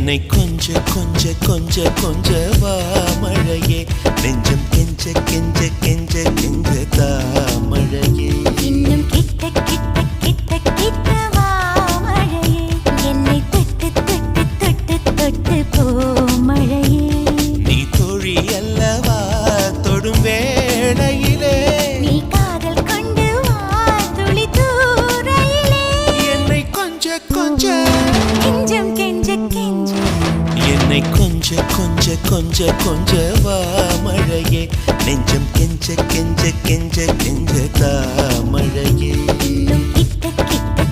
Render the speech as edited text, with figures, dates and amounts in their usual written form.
என்னை கொஞ்ச கொஞ்ச கொஞ்ச கொஞ்ச வா மழையே நெஞ்சம் கெஞ்ச கெஞ்ச கெஞ்ச கெஞ்ச தா மழையே இன்னும் கிட்ட கிட்ட கிட்ட கிட்ட வா மழையே என்னை தொட்டு தொட்டு தொட்டு தொட்டு போ மழையே நீ தோழி அல்லவா தொடும் வேளையிலே நீ காதல் கொண்டு வா துளி தூரையிலே என்னை கொஞ்ச கொஞ்ச கெஞ்சம் கெஞ்ச கெஞ்ச என்னை கொஞ்ச கொஞ்ச கொஞ்ச கொஞ்ச வா மழையே நெஞ்சம் கெஞ்ச கெஞ்ச கெஞ்ச கெஞ்ச தா மழையே இன்னும் கிட்ட கிட்ட